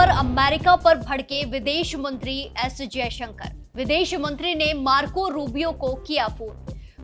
पर अमेरिका पर भड़के विदेश मंत्री एस जयशंकर। विदेश मंत्री ने मार्को रूबियो को किया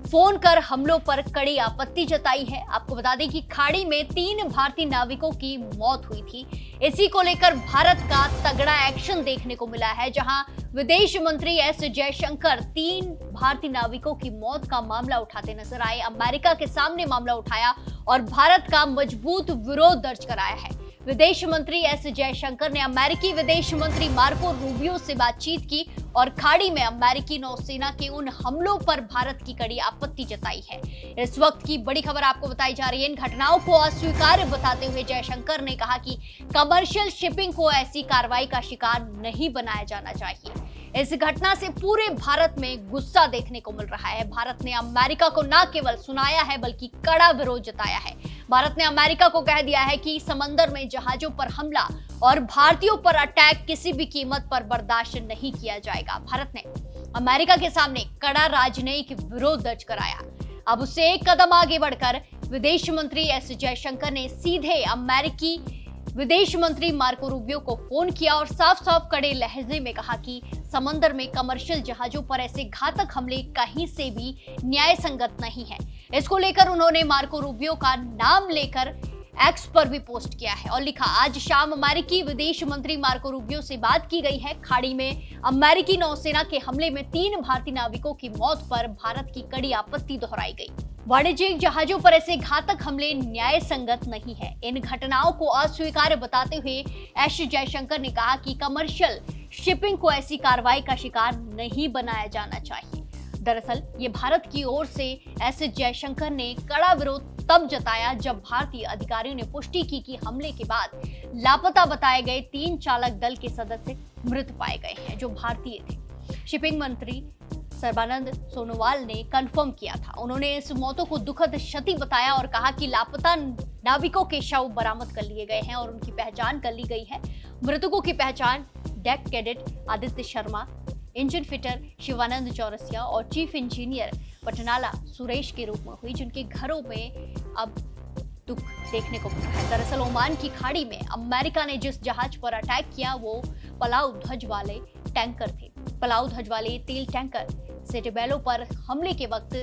फोन कर हमलों पर कड़ी आपत्ति जताई है। आपको बता दें कि खाड़ी में 3 भारतीय नाविकों की मौत हुई थी। इसी को लेकर भारत का तगड़ा एक्शन देखने को मिला है, जहां विदेश मंत्री एस जयशंकर 3 भारतीय नाविकों की मौत का मामला उठाते नजर आए। अमेरिका के सामने मामला उठाया और भारत का मजबूत विरोध दर्ज कराया है। विदेश मंत्री एस जयशंकर ने अमेरिकी विदेश मंत्री मार्को रूबियो से बातचीत की और खाड़ी में अमेरिकी नौसेना के उन हमलों पर भारत की कड़ी आपत्ति जताई है। इस वक्त की बड़ी खबर आपको बताई जा रही है। इन घटनाओं को अस्वीकार्य बताते हुए जयशंकर ने कहा कि कमर्शियल शिपिंग को ऐसी कार्रवाई का शिकार नहीं बनाया जाना चाहिए। इस घटना से पूरे भारत में गुस्सा देखने को मिल रहा है। भारत ने अमेरिका को न केवल सुनाया है बल्कि कड़ा विरोध जताया है। भारत ने अमेरिका को कह दिया है कि समंदर में जहाजों पर हमला और भारतीयों पर अटैक किसी भी कीमत पर बर्दाश्त नहीं किया जाएगा। भारत ने अमेरिका के सामने कड़ा राजनयिक विरोध दर्ज कराया। अब उससे एक कदम आगे बढ़कर विदेश मंत्री एस जयशंकर ने सीधे अमेरिकी विदेश मंत्री मार्को रूबियो को फोन किया और साफ साफ कड़े लहजे में कहा कि समंदर में कमर्शियल जहाजों पर ऐसे घातक हमले कहीं से भी न्याय संगत नहीं है। इसको लेकर उन्होंने मार्को रूबियो का नाम लेकर एक्स पर भी पोस्ट किया है और लिखा, आज शाम अमेरिकी विदेश मंत्री मार्को रूबियो से बात की गई है। खाड़ी में अमेरिकी नौसेना के हमले में 3 भारतीय नाविकों की मौत पर भारत की कड़ी आपत्ति दोहराई गई। वाणिज्यिक जहाजों पर ऐसे घातक हमले न्याय संगत नहीं है। इन घटनाओं को अस्वीकार्य बताते हुए एस जयशंकर ने कहा कि कमर्शियल शिपिंग को ऐसी कार्रवाई का शिकार नहीं बनाया जाना चाहिए। दरअसल ये भारत की ओर से एस जयशंकर ने कड़ा विरोध तब जताया जब भारतीय अधिकारियों ने पुष्टि की कि हमले के बाद लापता बताए गए 3 चालक दल के सदस्य मृत पाए गए हैं, जो भारतीय थे। शिपिंग मंत्री सर्बानंद सोनोवाल ने कंफर्म किया था। उन्होंने इस मौतों को दुखद क्षति बताया और कहा कि लापता नाविकों के शव बरामद कर लिए गए हैं और उनकी पहचान कर ली गई है। मृतकों की पहचान deck cadet Aditya Sharma, engine fitter Shivanand Chaurasia और चीफ इंजीनियर पटनाला सुरेश के रूप में हुई, जिनके घरों में अब दुख देखने को मिल रहा है। दरअसल ओमान की खाड़ी में अमेरिका ने जिस जहाज पर अटैक किया वो पलाऊ ध्वज वाले टैंकर थे। पलाऊ ध्वज वाले तेल टैंकर सेटेबेलो पर हमले के वक्त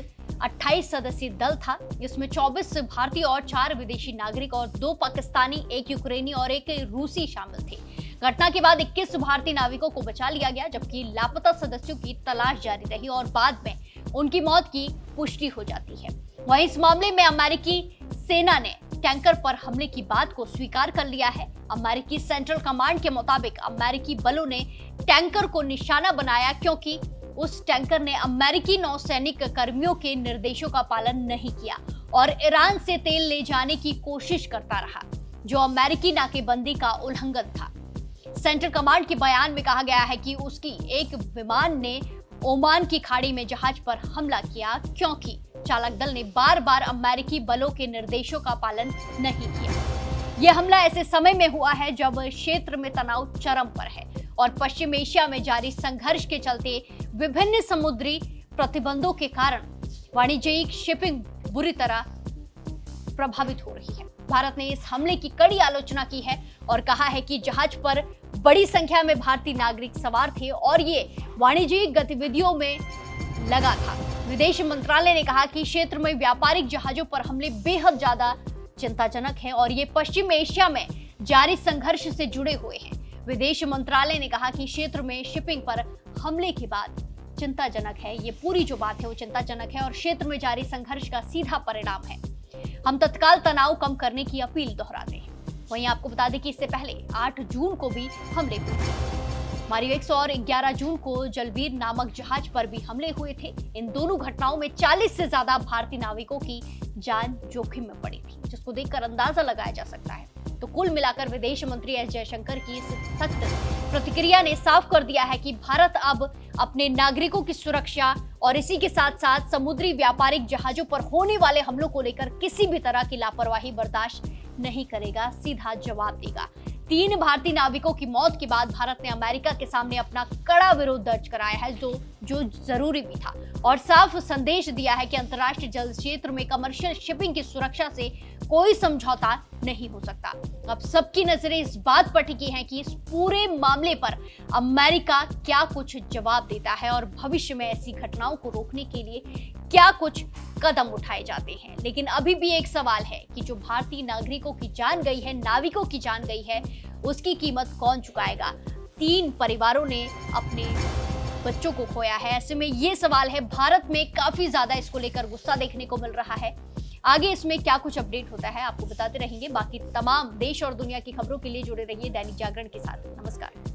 28 सदस्यीय दल था, जिसमें 24 भारतीय और 4 विदेशी नागरिक और 2 पाकिस्तानी, 1 यूक्रेनी और 1 रूसी शामिल थे। घटना के बाद 21 भारतीय नाविकों को बचा लिया गया, जबकि लापता सदस्यों की तलाश जारी रही और बाद में उनकी मौत की पुष्टि हो जाती है। वहीं इस मामले में अमेरिकी सेना ने टैंकर पर हमले की बात को स्वीकार कर लिया है। अमेरिकी सेंट्रल कमांड के मुताबिक अमेरिकी बलों ने टैंकर को निशाना बनाया क्योंकि उस टैंकर ने अमेरिकी नौसैनिक कर्मियों के निर्देशों का पालन नहीं किया और ईरान से तेल ले जाने की कोशिश करता रहा, जो अमेरिकी नाकेबंदी का उल्लंघन था। सेंट्रल कमांड के बयान में कहा गया है कि उसकी एक विमान ने ओमान की खाड़ी में जहाज पर हमला किया क्योंकि चालक दल ने बार बार अमेरिकी बलों के निर्देशों का पालन नहीं किया। यह हमला ऐसे समय में हुआ है जब क्षेत्र में तनाव चरम पर है और पश्चिम एशिया में जारी संघर्ष के चलते विभिन्न समुद्री प्रतिबंधों के कारण वाणिज्यिक शिपिंग बुरी तरह प्रभावित हो रही है। भारत ने इस हमले की कड़ी आलोचना की है और कहा है कि जहाज पर बड़ी संख्या में भारतीय नागरिक सवार थे और ये वाणिज्यिक गतिविधियों में लगा था। विदेश मंत्रालय ने कहा कि क्षेत्र में व्यापारिक जहाजों पर हमले बेहद ज्यादा चिंताजनक हैं और ये पश्चिम एशिया में जारी संघर्ष से जुड़े हुए हैं। विदेश मंत्रालय ने कहा कि क्षेत्र में शिपिंग पर हमले के बाद चिंताजनक है। ये पूरी जो बात है वो चिंताजनक है और क्षेत्र में जारी संघर्ष का सीधा परिणाम है। हम तत्काल तनाव कम करने की अपील दोहराते हैं। वहीं आपको बता दें कि इससे पहले 8 जून को भी हमले हुए थे। मारिवेक्स और 11 जून को जलवीर नामक जहाज पर भी हमले हुए थे। इन दोनों घटनाओं में 40 से ज्यादा भारतीय नाविकों की जान जोखिम में पड़ी थी, जिसको देखकर अंदाजा लगाया जा सकता है। तो कुल मिलाकर विदेश मंत्री एस जयशंकर की इस सख्त प्रतिक्रिया ने साफ कर दिया है कि भारत अब अपने नागरिकों की सुरक्षा और इसी के साथ साथ समुद्री व्यापारिक जहाजों पर होने वाले हमलों को लेकर किसी भी तरह की लापरवाही बर्दाश्त नहीं करेगा, सीधा जवाब देगा। 3 भारतीय नाविकों की मौत के बाद भारत ने अमेरिका के सामने अपना कड़ा विरोध दर्ज कराया है, जो जरूरी भी था और साफ संदेश दिया है कि अंतर्राष्ट्रीय जल क्षेत्र में कमर्शियल शिपिंग की सुरक्षा से कोई समझौता नहीं हो सकता। अब सबकी नजरें इस बात पर टिकी हैं कि इस पूरे मामले पर अमेरिका क्या कुछ जवाब देता है और भविष्य में ऐसी घटनाओं को रोकने के लिए क्या कुछ कदम उठाए जाते हैं। लेकिन अभी भी एक सवाल है कि जो भारतीय नागरिकों की जान गई है, नाविकों की जान गई है, उसकी कीमत कौन चुकाएगा। 3 परिवारों ने अपने बच्चों को खोया है। ऐसे में ये सवाल है, भारत में काफी ज्यादा इसको लेकर गुस्सा देखने को मिल रहा है। आगे इसमें क्या कुछ अपडेट होता है आपको बताते रहेंगे। बाकी तमाम देश और दुनिया की खबरों के लिए जुड़े रहिए दैनिक जागरण के साथ। नमस्कार।